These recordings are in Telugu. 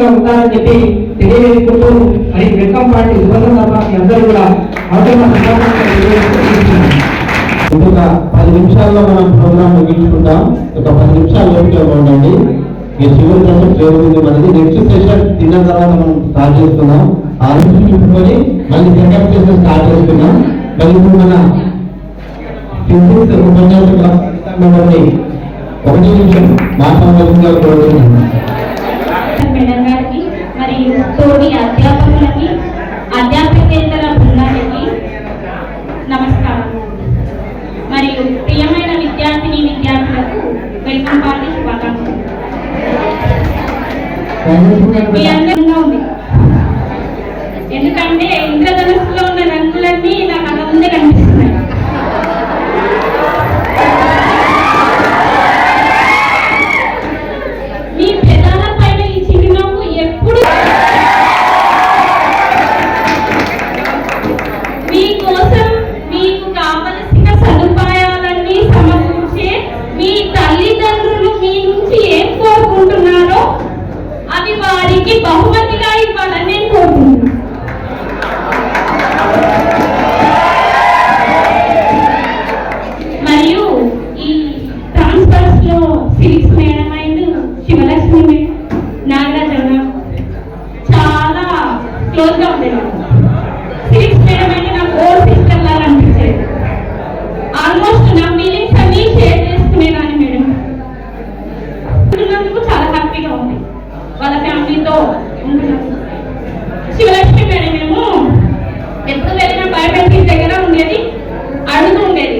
ఆరోగ్యంగా ఉంటారని చెప్పి తెలియజేసుకుంటూ మరి వెల్కమ్ పార్టీ శుభ సందర్భాన్ని అందరూ కూడా ఇంకొక 10 నిమిషాల్లో మనం ప్రోగ్రామ్ ముగించుకుంటాం. ఒక 10 నిమిషాలు లోపల ఉండండి. ఈ చివరి దశ జరుగుతుంది మనది. నెక్స్ట్ సెషన్ తిన్న తర్వాత మనం స్టార్ట్ చేస్తున్నాం. ఆ నుంచి చూసుకొని మళ్ళీ సెకండ్ సెషన్ స్టార్ట్ చేస్తున్నాం. మళ్ళీ ఇప్పుడు మన ఫిజిక్స్ ఉపన్యాసకుల మెంబర్ని 1 నిమిషం మాట్లాడాల్సిందిగా కోరుతున్నాను. మరియు తోటి అధ్యాపకులకి అధ్యాపకేతర బృందానికి నమస్కారం. మరియు ప్రియమైన విద్యార్థిని విద్యార్థులకు వెల్కమ్ పార్టీ శుభాకాంక్షలు. మీ అందరంగా ఉంది, ఎందుకంటే ఇంద్రధనుస్సులో ఉన్న రంగులన్నీ నా కళ్ళ ముందే కనిపిస్తున్నాయి. మీ పెదాల పైన ఈ చిరునవ్వు ఎప్పుడు మీకోసం మీకు కావలసిన సదుపాయాలన్నీ సమకూర్చే మీ తల్లిదండ్రులు మీ నుంచి ఏం కోరుకుంటున్నారో అది వారికి బహుమతిగా ఇవ్వాలని నేను కోరుకుంటున్నాను. మరియు ఈ ట్రాన్స్ఫర్స్ లో physics madam and Sivalakshmi madam, నాగరాజన్న చాలా క్లోజ్ గా ఉండేది. ఫిజిక్స్ మేడం అంటే నాకు ఓల్డ్ సిస్టర్ లాగా అనిపించేది. ఆల్మోస్ట్ నా ఫీలింగ్స్ అన్ని షేర్ చేసుకునేదాన్ని మేడం. ఉంటున్నందుకు చాలా హ్యాపీగా ఉంది వాళ్ళ ఫ్యామిలీతో ఉంటున్నాను. శివలక్ష్మి మేడం ఏమో ఎప్పుడు వెళ్ళిన బయోమెట్రిక్ దగ్గర ఉండేది, అడుగుతూ ఉండేది.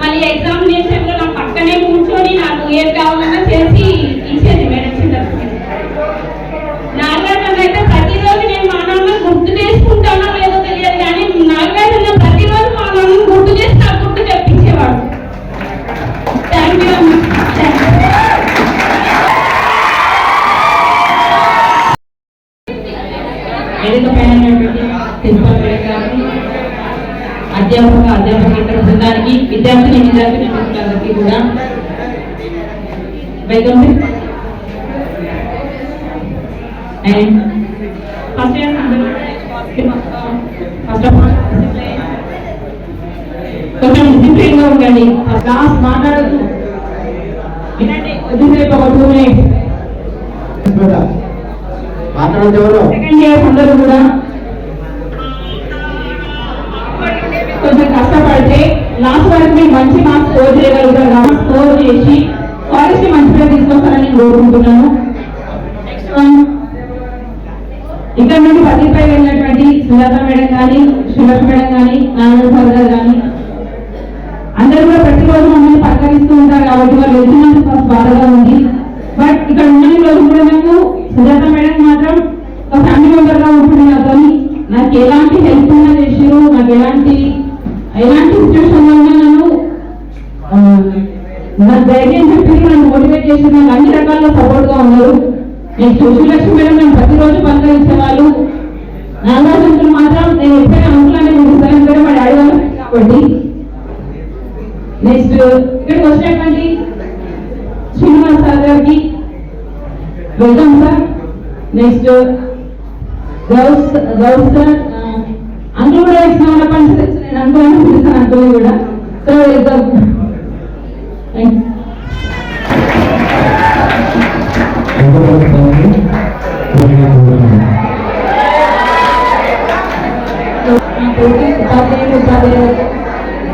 మళ్ళీ ఎగ్జామినేషన్ లో నా పక్కనే కూర్చొని నాకు ఏది కావాలన్నా చేసి ఇచ్చేది మేడం. నాగరాజన్న అయితే ప్రతిరోజు నేను మా నాన్న గుర్తు చేసుకుంటానో లేదో తెలియదు కానీ నాగరాజన్న ప్రతిరోజు మా నాన్న గుర్తు చేసి నాకు గుర్తు తెప్పించేవాడు. Thank you. అధ్యాపకేతర బృందానికి విద్యార్థిని మిత్రులందరికీ కూడా వెల్కమ్. అండ్ కొంచెం డిసిప్లిన్ గా ఉండండి. క్లాస్ మాట్లాడదు, వినండి. కొద్దిసేపు ఒక 2 minutes సెకండ్ ఇయర్స్ అందరూ కూడా కొంచెం కష్టపడితే లాస్ట్ వరకు మీరు మంచి మార్క్స్ స్కోర్ చేయగలుగుతారు. కాబట్టి స్కోర్ చేసి కాలేజ్ కి మంచి పేరు తీసుకొస్తారని నేను కోరుకుంటున్నాను. నెక్స్ట్ ఇక్కడ నుండి 10పై వెళ్ళినటువంటి సుజాత మేడం కానీ, శివలక్ష్మి మేడం కానీ, నారాయణ సార్ గారు కానీ అందరూ కూడా ప్రతిరోజు మమ్మల్ని పలకరిస్తూ ఉంటారు. కాబట్టి వాళ్ళు వెళ్తున్నందుకు ఫస్ట్ బాధగా ఉంది. బట్ ఇక్కడ ఉన్న రోజు కూడా నాకు సుజాత మేడం మాత్రం ఒక ఫ్యామిలీ మెంబర్ గా ఉంటుంది. నాకు ఎలాంటి హెల్ప్ ఉన్నా చేసారు. నాకు ఎలాంటి సిచ్యువేషన్ ఉన్నా నాకు ధైర్యం చెప్పి నన్ను మోటివేట్ చేసి నాకు అన్ని రకాల సపోర్ట్ గా ఉన్నారు. నెక్స్ట్ శివలక్ష్మి మేడం నన్ను ప్రతిరోజు పలకరించేవాళ్ళు. నాగార్జున మాత్రం నేను ఎప్పుడైనా అనుకున్నాను ముగిస్తాను కూడా మా డాడీ వాళ్ళు కాబట్టి. నెక్స్ట్ ఇక్కడికి వచ్చినటువంటి శ్రీనివాస్ సార్ గారికి welcome sir. Next Ghouse sir అందులో కూడా ఇచ్చిన వాళ్ళ పని నేను అనుకున్నాను పిలుస్తాను అందులో కూడా. So welcome.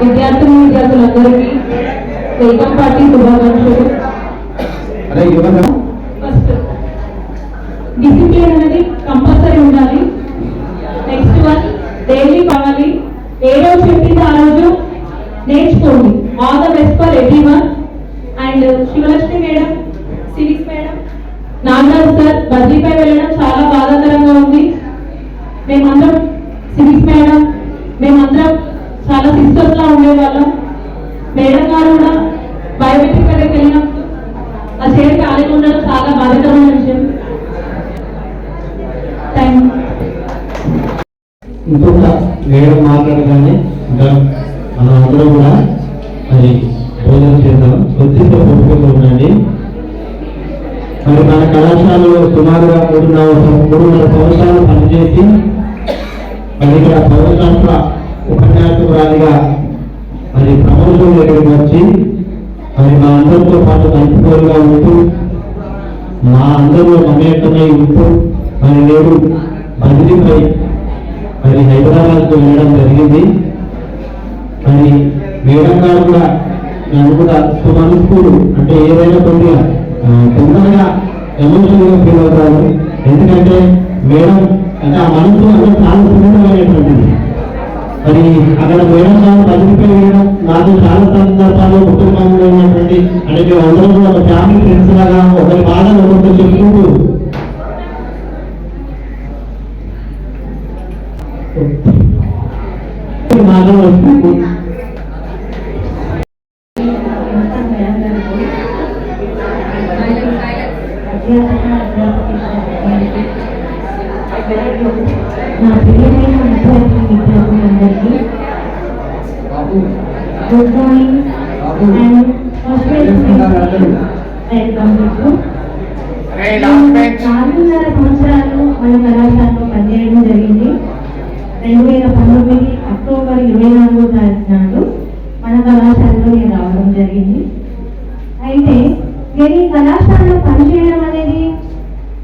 విద్యార్థులందరికీ వెల్కమ్ పార్టీ శుభాకాంక్షలు. ఫస్ట్ డిసిప్లిన్ అనేది కంపల్సరీ ఉండాలి. నెక్స్ట్ వన్ డైలీ కావాలి. ఏ రోజు చెప్పింది ఆ రోజు నేర్చుకోండి. All the best for everyone. And Sivalakshmi madam, civics madam, Nagaraju sir బదిలీపై వెళ్ళడం చాలా బాధాకరంగా ఉంది. మేమందరం సివిక్స్ మేడం మేమందరం చాలా సిస్టర్స్ లా ఉండేవాళ్ళం. మేడం గారు కూడా బయోమెట్రిక్ దగ్గరికి వెళ్ళినప్పుడు ఆ చైర్ ఖాళీ ఉండడం చాలా బాధాకరమైన విషయం. ఇంకొక మేడం మాట్లాడగానే ఇంకా మనం అందరూ కూడా మరి భోజనం చేద్దాం. కొద్దిసేపు ఓపికగా ఉండండి. మరి మన కళాశాలలో సుమారుగా 3.5 సంవత్సరాలు పనిచేసి మరి ఇక్కడ పౌరశాస్త్ర ఉపన్యాసకురాలిగా మరి ప్రమోషన్ దగ్గరికి వచ్చి మరి మా అందరితో పాటు కలుపుకోలుగా ఉంటూ మా అందరిలో మమేకమై ఉంటూ మరి నేడు బదిలీపై మరి హైదరాబాద్కు వెళ్ళడం జరిగింది. మరి మేడం గారు కూడా నన్ను కూడా మనస్ఫూర్తి అంటే ఏదైనా కొద్దిగా తొందరగా ఎమోషనల్గా ఫీల్ అవుతారు. ఎందుకంటే మేడం అంటే ఆ మనసు అంటే చాలా సున్నితమైనటువంటిది. మరి అక్కడ మేడం గారు బదిలీపై వేయడం నాకు చాలా సందర్భాల్లో కుటుంబంలో ఉన్నటువంటి అంటే మేము అందరం కూడా ఒక ఫ్యామిలీ ఫ్రెండ్స్ లాగా ఒకరి బాధను ఒకరితో చెప్పుకుంటూ మాటలు వస్తూ నా ప్రియమైన విద్యార్థి మిత్రులందరికీ good morning and first welcome to 4.5 సంవత్సరాలు మన కళాశాలలో పనిచేయడం జరిగింది. 2019 అక్టోబర్ 24వ తారీఖు నాడు మన కళాశాలలో నేను రావడం జరిగింది. అయితే నేను ఈ కళాశాలలో పనిచేయడం అనేది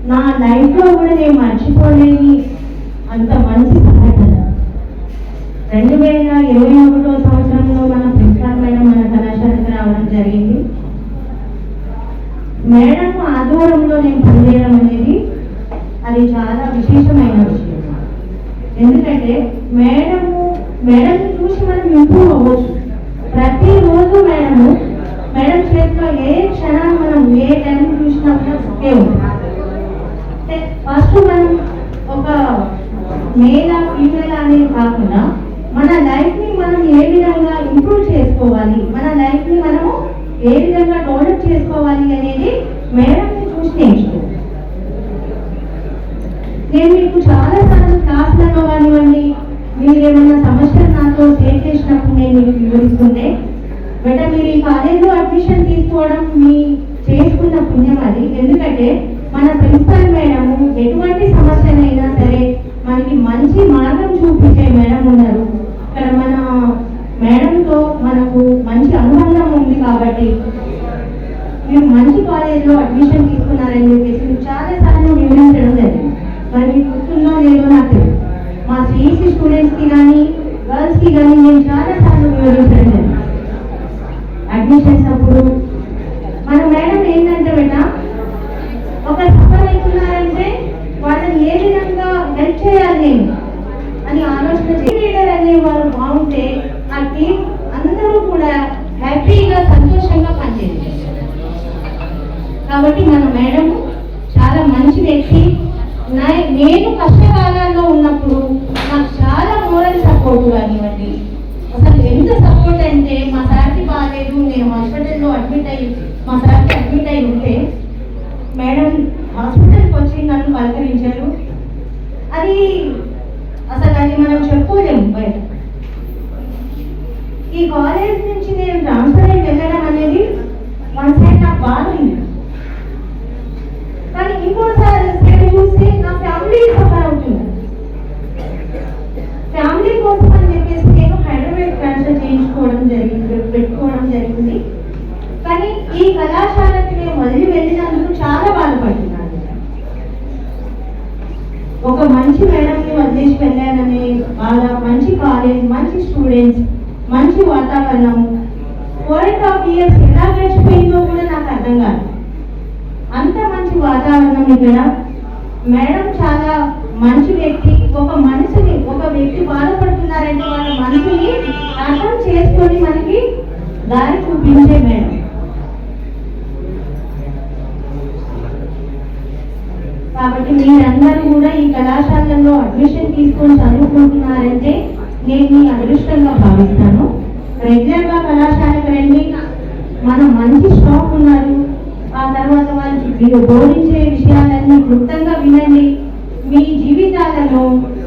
నా లైఫ్లో కూడా నేను మర్చిపోలేని అంత మంచి సంఘటన. 2021వ సంవత్సరంలో మన ప్రిన్సిపాల్ మేడం మన కళాశాలకు రావడం జరిగింది. మేడం ఆధ్వర్యంలో నేను పనిచేయడం అనేది అది చాలా విశేషమైన విషయం. ఎందుకంటే మేడం చూసి మనం ఇంప్రూవ్ అవ్వచ్చు. ప్రతిరోజు మేడం చేతిలో ఏ క్షణాన్ని మనం ఏ టైం చూసినా కూడా ఒకే ఉంటుంది. ఫస్ట్ మనం ఒక మేల్ ఫీమేల్ అనేది కాకుండా మన లైఫ్ని మనం ఏ విధంగా ఇంప్రూవ్ చేసుకోవాలి, మన లైఫ్ని మనము ఏ విధంగా డెవలప్ చేసుకోవాలి అనేది మేడంని చూసి నేర్చుకోవాలి. నేను మీకు చాలా సార్లు క్లాసులలో కానివ్వండి, మీరు ఏమైనా సమస్యలు నాతో షేర్ చేసినప్పుడు నేను మీకు వివరిస్తుంటే బట్ మీరు ఈ కాలేజీలో అడ్మిషన్ తీసుకోవడం మీ చేసుకున్న పుణ్యం అది. ఎందుకంటే మన ప్రిన్సిపల్ మేడము ఎటువంటి సమస్యనైనా సరే మనకి మంచి మార్గం చూపించే మేడం ఉన్నారు. ఇక్కడ మన మేడంతో మనకు మంచి అనుబంధం ఉంది కాబట్టి మీరు మంచి కాలేజీలో అడ్మిషన్ తీసుకున్నారని చెప్పేసి చాలా సార్లు వివరించడం జరిగింది. మరి మీకు గుర్తుందో లేదో నాకు తెలియదు. మా సిఈసి స్టూడెంట్స్కి కానీ గర్ల్స్కి కానీ నేను చాలా సార్లు వివరించడం జరిగింది. అడ్మిషన్స్ అప్పుడు మన మేడం ఏంటంటే బేటా ఒక సఫర్ అవుతున్నారంటే వాళ్ళని ఏ విధంగా హెల్ప్ చేయాలి నేను అని ఆలోచన లీడర్ అనేవారు బాగుంటే ఆ టీం అందరూ కూడా హ్యాపీగా సంతోషంగా పనిచేస్తారు. కాబట్టి మన మేడం చాలా మంచి వ్యక్తి. నేను కష్టకాలాల్లో ఉన్నప్పుడు నాకు చాలా మోరల్ సపోర్ట్ కానివ్వండి, అసలు ఎంత సపోర్ట్ అంటే మా సార్కి బాగాలేదు, నేను హాస్పిటల్లో మా సార్కి అడ్మిట్ అయి ఉంటే మేడం హాస్పిటల్కి వచ్చి నన్ను పలకరించారు. అది అసలు అది మనం చెప్పుకోలేము బయట. ఈ కాలేజ్ నుంచి నేను ట్రాన్స్ఫర్ అయి వెళ్ళడం అనేది వన్ సైడ్ నాకు బాధ ఉంది. కానీ ఇంకోసారి చూస్తే నా ఫ్యామిలీ సఫర్ అవుతుంది. ఫ్యామిలీ కోసం అని చెప్పేసి నేను హైదరాబాద్ ట్రాన్స్ఫర్ పెట్టుకోవడం జరిగింది. కానీ ఈ కళాశాలకి నేను వదిలి వెళ్ళినందుకు చాలా బాధపడుతున్నాను. ఒక మంచి మేడంని వదిలేసి వెళ్ళాననే బాధ, మంచి కాలేజ్, మంచి స్టూడెంట్స్, మంచి వాతావరణం, 4.5 years ఎలా గడిచిపోయిందో కూడా నాకు అర్థం కాదు. అంత మంచి వాతావరణం ఇక్కడ. మేడం చాలా మంచి వ్యక్తి. ఒక వ్యక్తి బాధపడుతున్నారంటే వాళ్ళ మనసుని అర్థం చేసుకొని మనకి దారి చూపించే మేడం. కాబట్టి మీరందరూ కూడా ఈ కళాశాలలో అడ్మిషన్ తీసుకొని చదువుకుంటున్నారంటే నేను మీ అదృష్టంగా భావిస్తాను. రెగ్యులర్గా కళాశాలకు రండి. మన మంచి స్టాఫ్ ఉన్నారు. ఆ తర్వాత వాళ్ళు బోధించే విషయాలన్నీ క్లుప్తంగా వినండి. మీ జీవితాలలో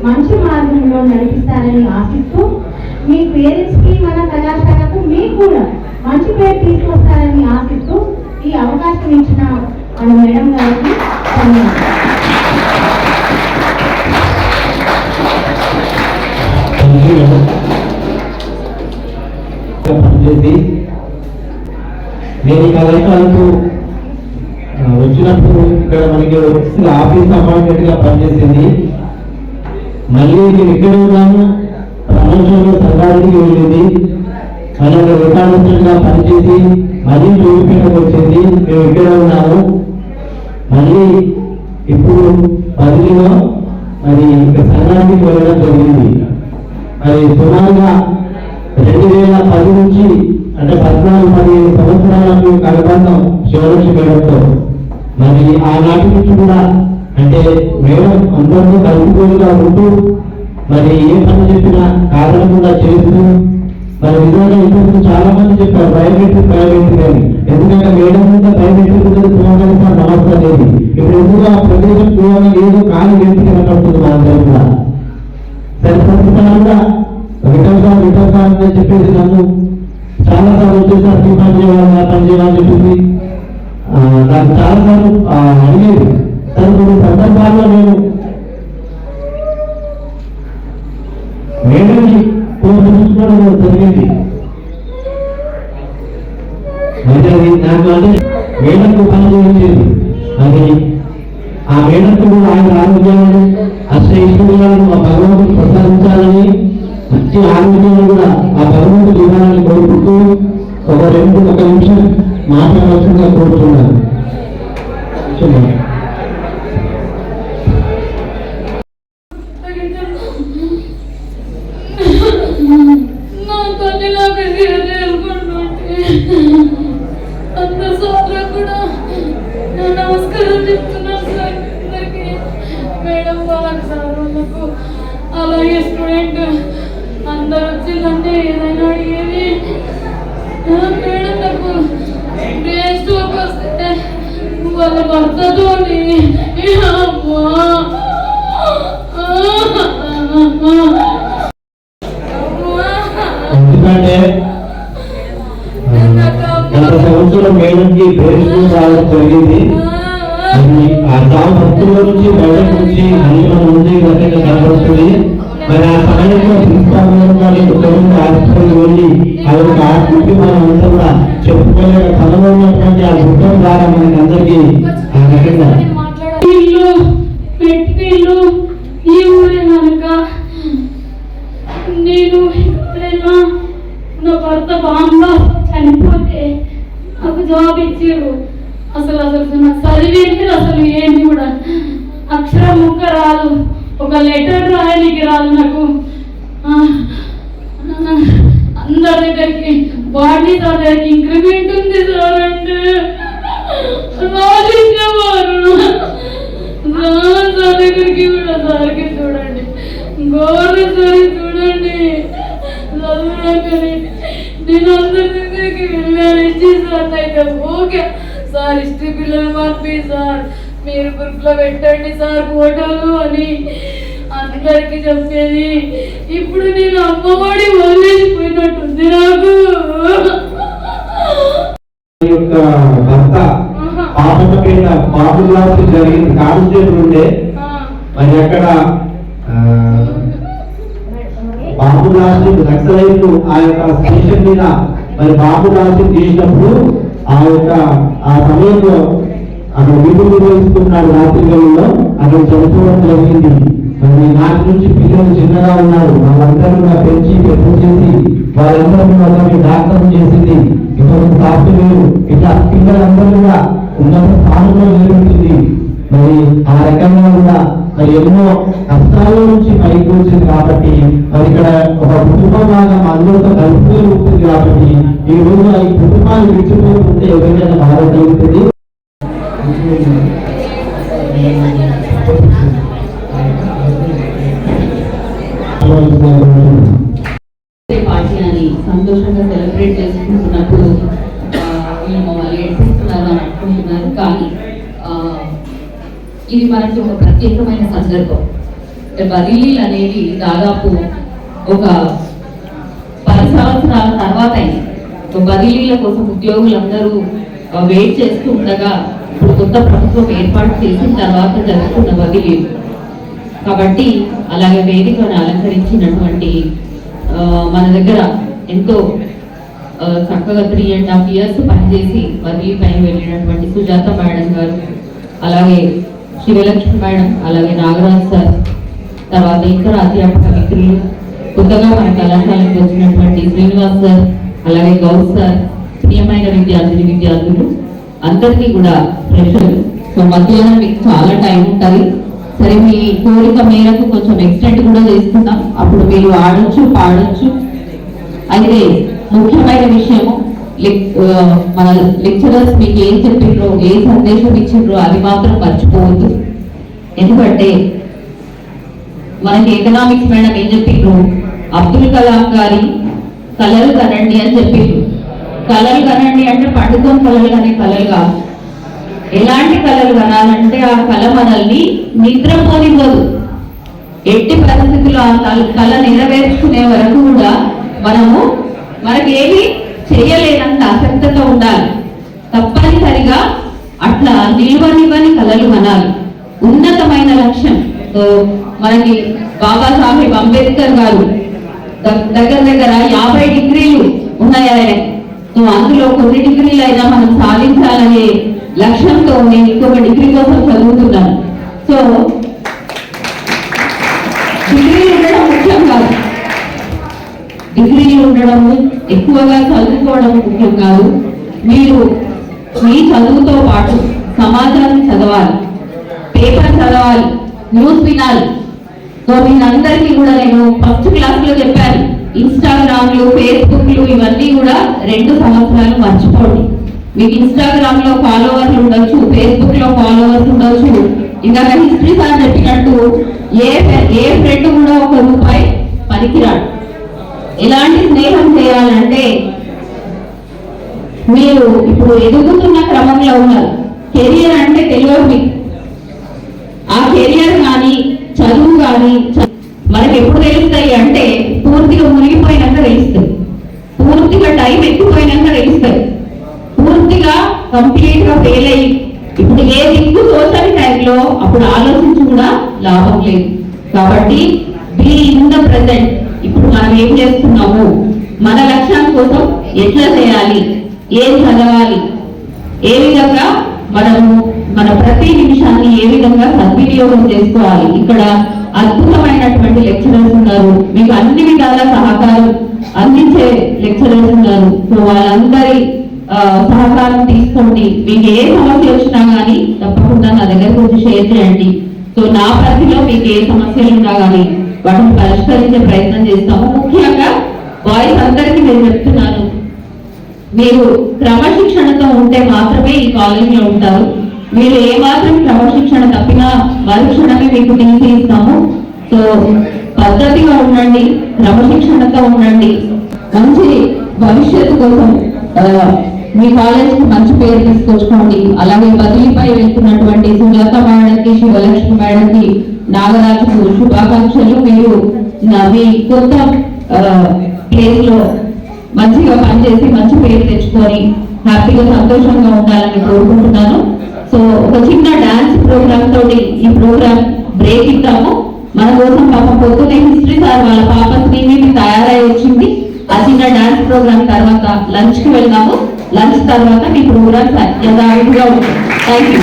మంచి మార్గంలో నడిపిస్తారని ఆశిస్తూ, మీ పేరెంట్స్కి మన కళాశాలకు మీకు కూడా మంచి పేరు తీసుకొస్తారని ఆశిస్తూ ఈ అవకాశం ఇచ్చిన మన మేడం గారు పనిచేసి నేను ఈ కళాశాలకు వచ్చినప్పుడు ఇక్కడ మనకి ఆఫీస్ అపాయింటెంట్ గా పనిచేసింది. మళ్ళీ నేను ఇక్కడ ఉన్నాను, ప్రమోషన్లో సంఘానికి వెళ్ళింది, మళ్ళీ రికార్డ్ గా పనిచేసి మళ్ళీ జోగిపేటకు వచ్చింది. మేము ఇక్కడ ఉన్నాము. మళ్ళీ ఇప్పుడు బదిలీలో మరి సంఘానికి వెళ్ళడం జరిగింది. మరి సుమారుగా 2010 నుంచి అంటే 14-15 సంవత్సరాలకు కలబంధం శివలక్ష్మి మేడంతో. మరి ఆనాటి నుంచి కూడా అంటే మేడం అందరినీ కలిసిపోయిగా ఉంటూ మరి ఏ పని చెప్పినా కారణంగా చేస్తూ మరి విధానం ఇంతకు చాలా మంది చెప్పారు బయోమెట్రిక్ అని. ఎందుకంటే మేడం మీద బయోమెట్రిక్ చూడగలిగిన నమస్తే లేదు. ఇప్పుడు ఎందుకు ఆ ప్రదేశం చూడాలి లేదు కానీ వ్యక్తికి కనపడుతుంది మన దగ్గర కూడా. సరే ప్రతిసారిగా విటల్గా అని చెప్పేసి నన్ను చాలా సార్లు వచ్చేసరికి పని చేయాలని చెప్పింది. నాకు చాలా సార్లు అడిగేది. సరే కొన్ని సందర్భాల్లో నేను మేడంని కోరుకోవడం జరిగింది. అయితే అది నాకు అంటే మేడంకు పని చేయించేది. అది ఆ మేడంకు కూడా ఆయన ఆరోగ్యాలను అష్టైశ్వర్యాలను ఆ భగవంతుడు ప్రసాదించాలని మంచి ఆరోగ్యాన్ని కూడా ఆ భగవంతుడు ఇవ్వాలని కోరుకుంటూ ఒక నిమిషం మాట్లాడవలసిందిగా కోరుతున్నాను. నా తల్లి నాకు చేసుకుంటుంటే అందరు సోదరు కూడా నమస్కారం చెప్తున్నాను సార్ అందరికి. మేడం వాళ్ళకి సార్ వాళ్ళకు అలాగే స్టూడెంట్ అందరు వచ్చిందంటే ఏదైనా అడిగేది. మేడం నాకు బ్రెయిన్ స్ట్రోక్ వస్తే వాళ్ళ భర్తతో ఎందుకంటే గత సంవత్సరం మేడంకి బ్రెయిన్ స్ట్రోక్ రావడం జరిగింది. ఆ భక్తుల నుంచి బయట నుంచి అనేక మంది గతంగా కనబడుతుంది. మరి ఆ సమయంలో ప్రిన్సిపాల్ హాస్పిటల్ వెళ్ళి ఆ యొక్క ఆస్పత్రి మనం అంతా కూడా చెప్పుకోలేక తనలో ఉన్నటువంటి ఆ గుట్టం ద్వారా మనకి అందరికీ ఆ రకంగా పెట్టిల్లు ఈ ఊరే కనుక నేను ఎప్పుడైనా నా భర్త బాంబా చనిపోతే నాకు జాబ్ ఇచ్చారు. అసలు నాకు చదివేది అసలు ఏంటి కూడా అక్షరం ముక్క రాదు, ఒక లెటర్ రాయడానికి రాదు నాకు. అందరి దగ్గరికి బాడీ సార్ దగ్గరికి ఇంక్రిమెంట్ ఉంది సార్ అంటే రాజేసేవారు. సార్ దగ్గరికి కూడా సార్కి చూడండి, గవర్నమెంట్ సార్ చూడండి చదువురాకని నేను అందరి దగ్గరికి వెళ్ళాను. ఇచ్చేసాను అయితే ఓకే సార్ హిస్టరీ పిల్లలు పంపి సార్ మీరు గ్రూప్ లో పెట్టండి సార్ ఫోటోలు అని అందరికి చెప్పేది. ఇప్పుడు నేను అమ్మఒడి వదిలేసిపోయినట్టుంది నాకు. భర్త పాపపేట బాబు క్లాస్ జరిగింది కాన్స్టేబుల్ ఉండే. మరి అక్కడ బాబు క్లాస్ నక్సలైట్లు ఆ యొక్క స్టేషన్ మీద మరి బాబు క్లాస్ చేసినప్పుడు ఆ సమయంలో అక్కడ విధులు నిర్వహిస్తున్నాడు. రాత్రిలో అక్కడ చనిపోవడం జరిగింది. మరి నాటి నుంచి పిల్లలు చిన్నగా ఉన్నారు. వాళ్ళందరూ కూడా పెంచి పెద్ద చేసి వాళ్ళందరూ వాళ్ళని డాక్టర్ చేసింది. ఇంకొక సాఫ్ట్వేర్ ఇట్లా పిల్లలందరూ కూడా ఉన్నత స్థానంలో నిలబెట్టింది. మరి ఆ రకంగా కూడా మరి ఎన్నో కష్టాల నుంచి పైకి వచ్చింది. కాబట్టి మరి ఇక్కడ ఒక కుటుంబంలాగా అందరితో కలుపుకొని ఉంటుంది. కాబట్టి ఈ రోజు ఈ కుటుంబాన్ని విడిచిపోతుంటే ఎవరికైనా బాధ కలుగుతుంది. పార్టీ అని సంతోషంగా సెలబ్రేట్ చేసుకుంటున్నప్పుడు వాళ్ళు ఏడ్పిస్తున్నారు అని అనుకుంటున్నారు. కానీ ఇది మనకి ఒక ప్రత్యేకమైన సందర్భం. బదిలీలు అనేది దాదాపు ఒక 10 సంవత్సరాల తర్వాత అయింది. బదిలీల కోసం ఉద్యోగులందరూ వెయిట్ చేస్తూ ఉండగా ఇప్పుడు కొత్త ప్రభుత్వం ఏర్పాటు చేసిన తర్వాత జరుగుతున్న బదిలీ. కాబట్టి అలాగే వేదికను అలంకరించినటువంటి మన దగ్గర ఎంతో చక్కగా 3.5 years పనిచేసి బదిలీ పైన వెళ్ళినటువంటి సుజాత మేడం గారు, అలాగే శివలక్ష్మి మేడం, అలాగే నాగరాజ్ సార్, తర్వాత ఇతర అధ్యాపక మిత్రులు, కొత్తగా మన కళాశాలకు వచ్చినటువంటి శ్రీనివాస్ సార్, అలాగే గౌడ్ సార్, ప్రియమైన విద్యార్థులు అందరికీ కూడా ప్రెషర్. సో మధ్యాహ్నం మీకు చాలా టైం ఉంటుంది. సరే, మీ కోరిక మేరకు కొంచెం ఎక్స్టెండ్ కూడా చేసుకుందాం, అప్పుడు మీరు ఆడొచ్చు పాడొచ్చు. అయితే ముఖ్యమైన విషయము మన లెక్చరర్స్ మీకు ఏం చెప్పిండ్రో, ఏ సందేశం ఇచ్చిండ్రో అది మాత్రం మర్చిపోవద్దు. ఎందుకంటే మనకి ఎకనామిక్స్ మేడం ఏం చెప్పిండ్రు, అబ్దుల్ కలాం గారి కళలు కనండి అని చెప్పిండ్రు. కళలు కనండి అంటే పండుకొని కళలు అనే కళలు కాదు. ఎలాంటి కళలు కనాలంటే ఆ కళ మనల్ని నిద్రపోనివ్వదు. ఎట్టి పరిస్థితుల్లో ఆ కళ నెరవేర్చుకునే వరకు కూడా మనకేమి చేయలేనంత ఆసక్తితో ఉండాలి. తప్పనిసరిగా అట్లా నిల్వనివ్వని కళలు కనాలి. ఉన్నతమైన లక్ష్యం. మనకి బాబాసాహెబ్ అంబేద్కర్ గారు దగ్గర 50 degrees ఉన్నాయి ఆయన. అందులో కొన్ని డిగ్రీలు అయినా మనం సాధించాలనే లక్ష్యంతో నేను ఇంకొక డిగ్రీ కోసం చదువుతున్నాను. సో డిగ్రీలు ఉండడం ముఖ్యం కాదు, డిగ్రీలు ఉండడం ఎక్కువగా చదువుకోవడం ముఖ్యం కాదు. మీరు మీ చదువుతో పాటు సమాజాన్ని చదవాలి, పేపర్ చదవాలి, న్యూస్ వినాలి. సో మీరందరికీ కూడా నేను ఫస్ట్ క్లాస్లో చెప్పాను, ఇన్స్టాగ్రామ్లు, ఫేస్బుక్లు ఇవన్నీ కూడా 2 సంవత్సరాలు మర్చిపోండి. మీకు ఇన్స్టాగ్రామ్ లో ఫాలోవర్లు ఉండొచ్చు, ఫేస్బుక్ లో ఫాలోవర్స్ ఉండొచ్చు. ఇంకా హిస్టరీ సార్ చెప్పినట్టు ఏ ఫ్రెండ్ కూడా ₹1 పనికిరాడు. ఎలాంటి స్నేహం చేయాలంటే, మీరు ఇప్పుడు ఎదుగుతున్న క్రమంలో ఉన్నారు. కెరియర్ అంటే తెలియదు మీకు. ఆ కెరియర్ కానీ చదువు కానీ మనకి ఎప్పుడు తెలుస్తాయి అంటే పూర్తిగా మునిగిపోయినాక తెలుస్తాయి, పూర్తిగా టైం ఎక్కువైనాక తెలుస్తాయి. పూర్తిగా కంప్లీట్ గా ఫెయిల్ అయ్యి ఇప్పుడు ఏ దిక్కు తోచని టైంలో అప్పుడు ఆలోచించి కూడా లాభం లేదు. కాబట్టి బీ ఇన్ ద ప్రెసెంట్. ఇప్పుడు మనం ఏం చేస్తున్నాము, మన లక్ష్యం కోసం ఎట్లా చేయాలి, ఏం చదవాలి, ఏ విధంగా మన ప్రతి నిమిషాన్ని ఏ విధంగా సద్వినియోగం చేసుకోవాలి. ఇక్కడ అద్భుతమైనటువంటి లెక్చరర్స్ ఉన్నారు, మీకు అన్ని విధాల సహకారం అందించే లెక్చరర్స్ ఉన్నారు. సో వాళ్ళందరి సహకారం తీసుకోండి. మీకు ఏ సమస్య వచ్చినా కానీ తప్పకుండా నా దగ్గరకు వచ్చి షేర్ చేయండి. సో నా పరిధిలో మీకు ఏ సమస్యలు ఉన్నా కానీ వాటిని పరిష్కరించే ప్రయత్నం చేస్తాము. ముఖ్యంగా బాయ్స్ అందరికీ నేను చెప్తున్నాను, మీరు క్రమశిక్షణతో ఉంటే మాత్రమే ఈ కాలేజీలో ఉంటారు. మీరు ఏమాత్రం క్రమశిక్షణ తప్పినా మరుక్షణమే మీకు టీసీ ఇస్తాము. సో పద్ధతిగా ఉండండి, క్రమశిక్షణతో ఉండండి. మంచి భవిష్యత్తు కోసం మీ కాలేజీకి మంచి పేరు తీసుకొచ్చుకోండి. అలాగే బదిలీపై వెళ్తున్నటువంటి సుజాత మేడంకి, శివలక్ష్మి మేడంకి, నాగరాజుకు శుభాకాంక్షలు. మీరు మీ కొత్త ప్లేస్ లో మంచిగా పనిచేసి మంచి పేరు తెచ్చుకొని హ్యాపీగా సంతోషంగా ఉండాలని కోరుకుంటున్నాను. సో ఒక చిన్న డాన్స్ ప్రోగ్రామ్ తోటి ఈ ప్రోగ్రామ్ బ్రేక్ ఇద్దాము. మన కోసం పాపం పొద్దునే హిస్టరీ సార్ వాళ్ళ పాప శ్రీనిధి తయారై వచ్చింది. ఆ చిన్న డాన్స్ ప్రోగ్రామ్ తర్వాత లంచ్ కి వెళ్దాము. లంచ్ తర్వాత మీ ప్రోగ్రామ్ యథావిధిగా ఉంటుంది. Thank you.